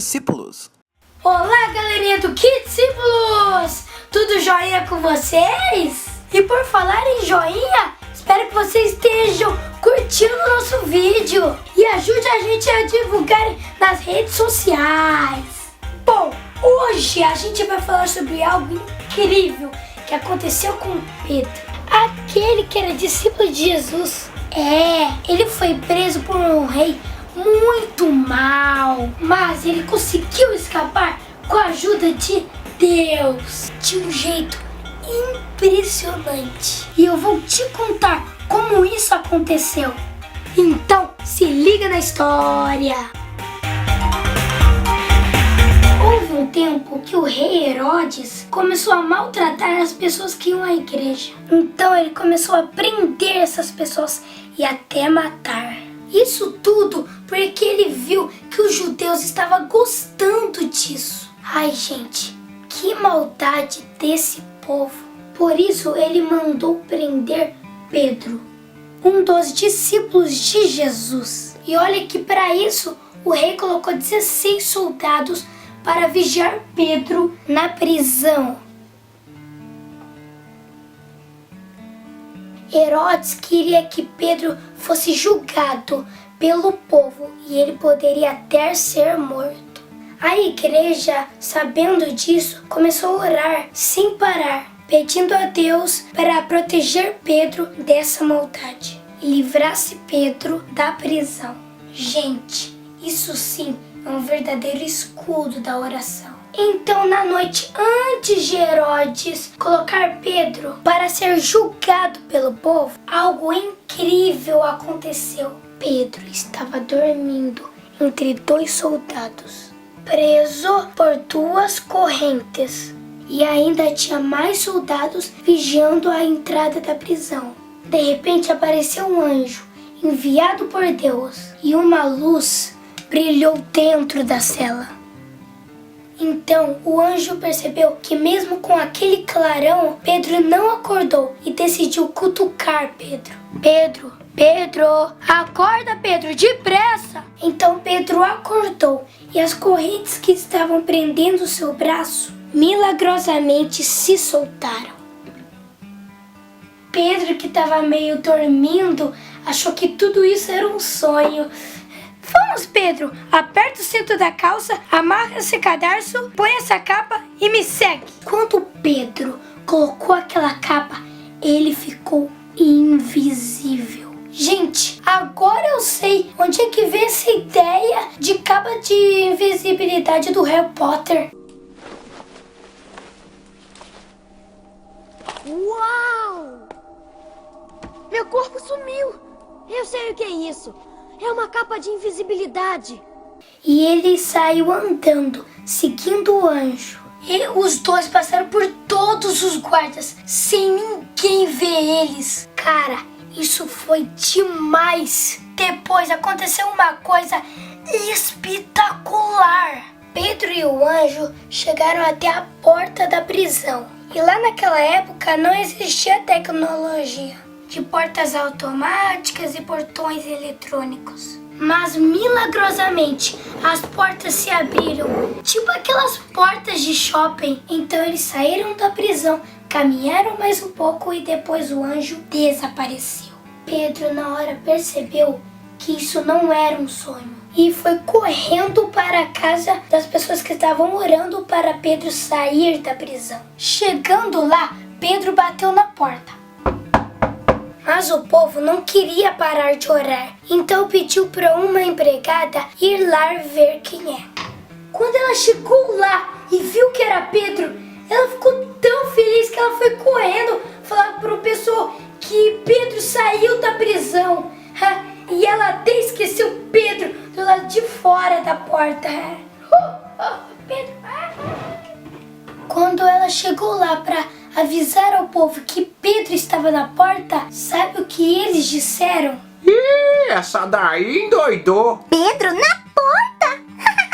Discípulos. Olá, galerinha do Discípulos! Tudo joinha com vocês? E por falar em joinha, espero que vocês estejam curtindo o nosso vídeo e ajude a gente a divulgar nas redes sociais. Bom, hoje a gente vai falar sobre algo incrível que aconteceu com Pedro, aquele que era discípulo de Jesus. Ele foi preso por um rei muito mal, mas ele conseguiu escapar com a ajuda de Deus de um jeito impressionante. E eu vou te contar como isso aconteceu. Então, se liga na história. Houve um tempo que o rei Herodes começou a maltratar as pessoas que iam à igreja. Então ele começou a prender essas pessoas e até matar. Isso tudo porque ele viu que os judeus estavam gostando disso. Ai, gente, que maldade desse povo. Por isso ele mandou prender Pedro, um dos discípulos de Jesus. E olha que para isso o rei colocou 16 soldados para vigiar Pedro na prisão. Herodes queria que Pedro fosse julgado pelo povo e ele poderia até ser morto. A igreja, sabendo disso, começou a orar sem parar, pedindo a Deus para proteger Pedro dessa maldade e livrasse Pedro da prisão. Gente, isso sim é um verdadeiro escudo da oração. Então, na noite antes de Herodes colocar Pedro para ser julgado pelo povo, algo incrível aconteceu. Pedro estava dormindo entre 2 soldados, preso por 2 correntes, e ainda tinha mais soldados vigiando a entrada da prisão. De repente apareceu um anjo enviado por Deus e uma luz brilhou dentro da cela. Então o anjo percebeu que mesmo com aquele clarão, Pedro não acordou e decidiu cutucar Pedro. Pedro, acorda, Pedro, depressa! Então Pedro acordou e as correntes que estavam prendendo seu braço milagrosamente se soltaram. Pedro, que estava meio dormindo, achou que tudo isso era um sonho. Vamos, Pedro, aperta o cinto da calça, amarra esse cadarço, põe essa capa e me segue. Quando Pedro colocou aquela capa, ele ficou invisível. Gente, agora eu sei onde é que veio essa ideia de capa de invisibilidade do Harry Potter. Uau! Meu corpo sumiu! Eu sei o que é isso. É uma capa de invisibilidade. E ele saiu andando, seguindo o anjo. E os dois passaram por todos os guardas, sem ninguém ver eles. Cara, isso foi demais. Depois aconteceu uma coisa espetacular. Pedro e o anjo chegaram até a porta da prisão. E lá naquela época não existia tecnologia de portas automáticas e portões eletrônicos. Mas milagrosamente as portas se abriram, tipo aquelas portas de shopping. Então eles saíram da prisão, caminharam mais um pouco e depois o anjo desapareceu. Pedro na hora percebeu que isso não era um sonho e foi correndo para a casa das pessoas que estavam orando para Pedro sair da prisão. Chegando lá, Pedro bateu na porta. Mas o povo não queria parar de orar, então pediu para uma empregada ir lá ver quem é. Quando ela chegou lá e viu que era Pedro, ela ficou tão feliz que ela foi correndo falar para o pessoal que Pedro saiu da prisão. E ela até esqueceu Pedro do lado de fora da porta. Pedro. Quando ela chegou lá para avisar ao povo que Pedro estava na porta, sabe o que eles disseram? Essa daí endoidou. Pedro na porta?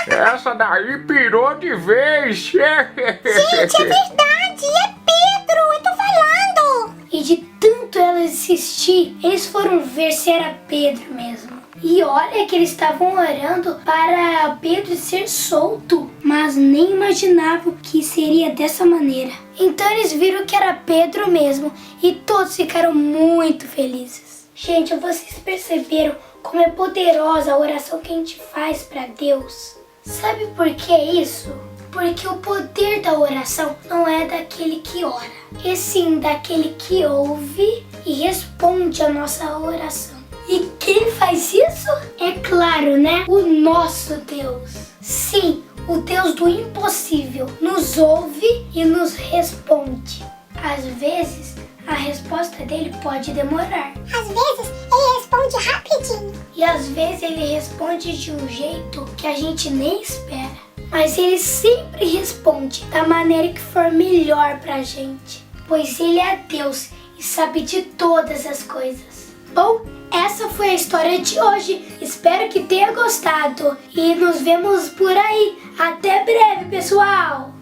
Essa daí pirou de vez. Gente, é verdade, é Pedro, eu tô falando. E de tanto elas insistir, eles foram ver se era Pedro mesmo. E olha que eles estavam orando para Pedro ser solto, mas nem imaginavam que seria dessa maneira. Então eles viram que era Pedro mesmo e todos ficaram muito felizes. Gente, vocês perceberam como é poderosa a oração que a gente faz para Deus? Sabe por que isso? Porque o poder da oração não é daquele que ora, e sim daquele que ouve e responde a nossa oração. E quem faz isso? É claro, né? O nosso Deus. Sim, o Deus do impossível nos ouve e nos responde. Às vezes, a resposta dele pode demorar. Às vezes, ele responde rapidinho. E às vezes ele responde de um jeito que a gente nem espera. Mas ele sempre responde da maneira que for melhor pra gente. Pois ele é Deus e sabe de todas as coisas. Bom, essa foi a história de hoje. Espero que tenha gostado. E nos vemos por aí. Até breve, pessoal!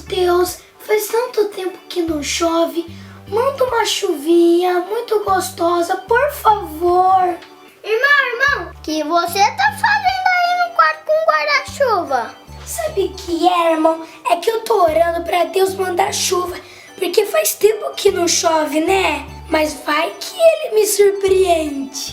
Deus, faz tanto tempo que não chove. Manda uma chuvinha muito gostosa, por favor. Irmão, o que você tá fazendo aí no quarto com guarda-chuva? Sabe o que é, irmão? É que eu tô orando pra Deus mandar chuva, porque faz tempo que não chove, né? Mas vai que ele me surpreende.